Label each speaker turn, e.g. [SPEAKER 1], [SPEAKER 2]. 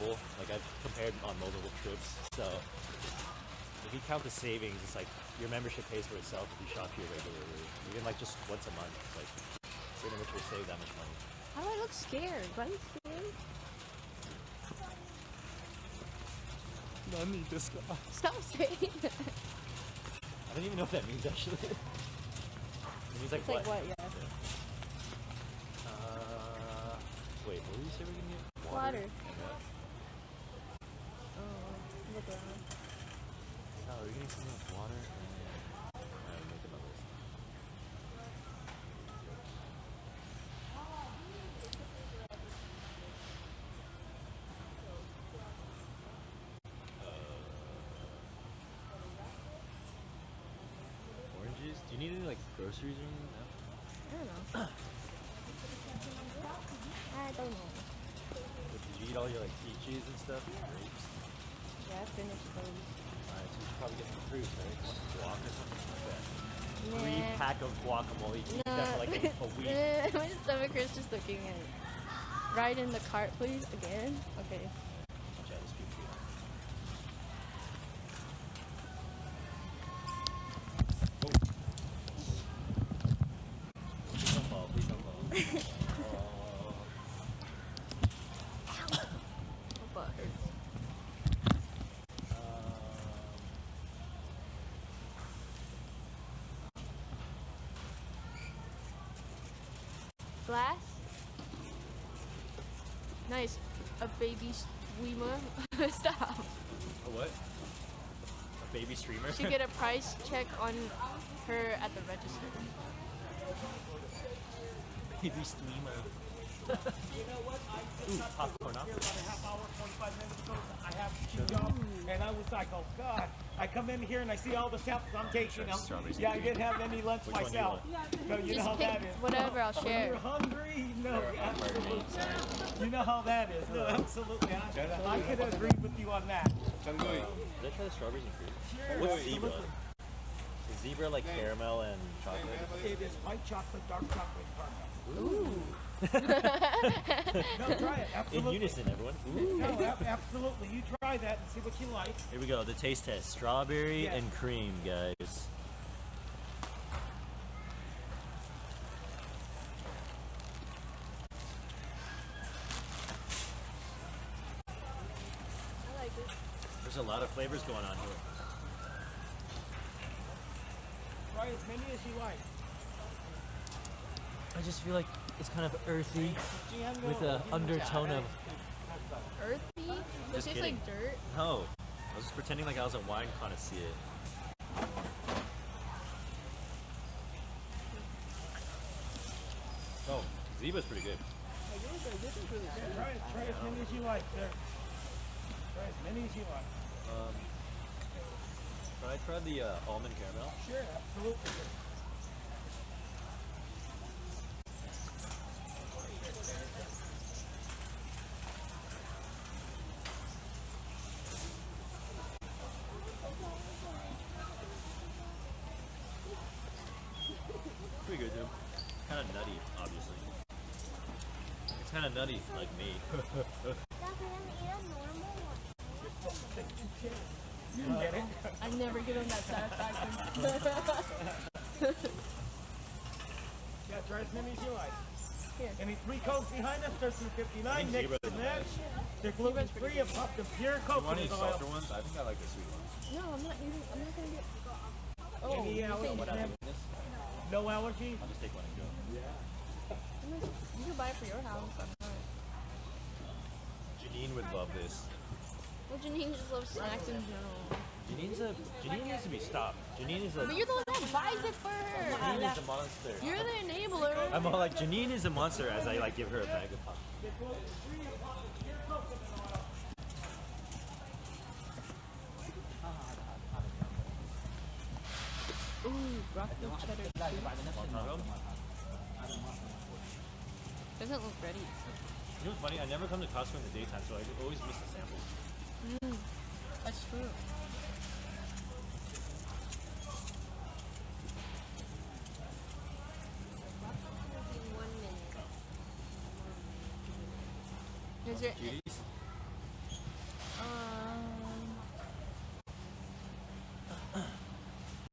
[SPEAKER 1] affordable. Like I've compared on multiple trips. So if you count the savings, it's like your membership pays for itself if you shop here regularly. Even like just once a month, like pretty much will save that much money.
[SPEAKER 2] How do I look scared? Do I look scared?
[SPEAKER 1] Nani desu ka?
[SPEAKER 2] Stop saying that.
[SPEAKER 1] I don't even know what that means actually. It means like
[SPEAKER 2] It's
[SPEAKER 1] what?
[SPEAKER 2] like what? Yeah.
[SPEAKER 1] Wait, what did you say we're gonna get?
[SPEAKER 2] Water.
[SPEAKER 1] Okay.
[SPEAKER 2] Oh, look around.
[SPEAKER 1] Oh, we're getting something with water and make another list. Oranges? Do you need any like groceries or anything? No?
[SPEAKER 2] I don't know. I don't know.
[SPEAKER 1] Did you eat all your like peaches and stuff? Grapes?
[SPEAKER 2] Yeah, I finished those.
[SPEAKER 1] Alright, so you should probably get some fruits, right? Guac or something like that.
[SPEAKER 2] Nah.
[SPEAKER 1] 3-pack of guacamole. You can eat that for like a week.
[SPEAKER 2] My stomach hurts just looking at it. Right in the cart, please. Again? Okay.
[SPEAKER 1] Watch out, this people. Oh. Please don't fall, please don't fall.
[SPEAKER 2] My butt hurts. Glass? Nice. A baby streamer. Stop.
[SPEAKER 1] A what? A baby streamer?
[SPEAKER 2] Should get a price check on her at the register.
[SPEAKER 1] Baby streamer. Ooh, popcorn off.
[SPEAKER 3] About a half hour, 45 minutes ago, I have to go, and I was like, oh God. I come in here and I see all the samples I'm taking them. Yeah, I didn't have any lunch
[SPEAKER 1] Which one do you
[SPEAKER 3] myself. So you know
[SPEAKER 2] Just
[SPEAKER 3] how
[SPEAKER 2] pick
[SPEAKER 3] that is.
[SPEAKER 2] whatever, I'll
[SPEAKER 3] When
[SPEAKER 2] share.
[SPEAKER 3] you're hungry, no, absolutely. You know how that is. No, absolutely. I could agree with you on that.
[SPEAKER 1] Did I try the strawberries and fruit?
[SPEAKER 3] Sure.
[SPEAKER 1] What's zebra?
[SPEAKER 3] Absolutely.
[SPEAKER 1] Is zebra like caramel and chocolate?
[SPEAKER 3] It is white chocolate, dark chocolate, caramel.
[SPEAKER 2] Ooh.
[SPEAKER 3] No, try it.
[SPEAKER 1] In
[SPEAKER 3] Absolutely.
[SPEAKER 1] unison, everyone. Ooh.
[SPEAKER 3] No, absolutely. You try that and see what you like.
[SPEAKER 1] Here we go, the taste test. Strawberry
[SPEAKER 3] Yes.
[SPEAKER 1] and cream, guys.
[SPEAKER 2] I like it.
[SPEAKER 1] There's a lot of flavors going on here.
[SPEAKER 3] Try as many as you like.
[SPEAKER 1] I just feel like it's kind of earthy with an undertone of...
[SPEAKER 2] Earthy? Does it
[SPEAKER 1] Just
[SPEAKER 2] taste
[SPEAKER 1] kidding.
[SPEAKER 2] like dirt?
[SPEAKER 1] No, I was just pretending like I was a wine connoisseur. Oh, zebra's pretty good.
[SPEAKER 3] Try as many as you like, sir. Try as many as you like.
[SPEAKER 1] Can I try the almond caramel?
[SPEAKER 3] Sure, absolutely.
[SPEAKER 1] Pretty good, dude. Kind of nutty, obviously. It's kind of nutty, like me.
[SPEAKER 3] You get it?
[SPEAKER 2] I never give him that satisfaction.
[SPEAKER 3] Yeah, try as many as you like.
[SPEAKER 2] Here.
[SPEAKER 3] Any 3 Cokes behind us, 13.59. Next
[SPEAKER 1] Zebra's
[SPEAKER 3] to
[SPEAKER 1] the
[SPEAKER 3] that, they're gluten free of up to pure coconut oil.
[SPEAKER 1] ones? I think I like the sweet ones.
[SPEAKER 2] No, I'm not gonna get. Oh,
[SPEAKER 3] Any
[SPEAKER 2] you
[SPEAKER 3] allergies?
[SPEAKER 2] think-
[SPEAKER 3] No allergies?
[SPEAKER 1] I'll just take one and go.
[SPEAKER 2] you can buy it for your house. I'm not.
[SPEAKER 1] Janine would love this.
[SPEAKER 2] Well, Janine just loves snacks in general.
[SPEAKER 1] Janine needs to be stopped. Janine is a
[SPEAKER 2] But you're the one that buys it for her.
[SPEAKER 1] Janine is a monster.
[SPEAKER 2] You're the enabler.
[SPEAKER 1] I'm all like, Janine is a monster as I like give her a bag of pop.
[SPEAKER 2] Ooh, broccoli cheddar. Doesn't look ready.
[SPEAKER 1] You know what's funny? I never come to Costco in the daytime, so I always miss the samples.
[SPEAKER 2] That's true. Is there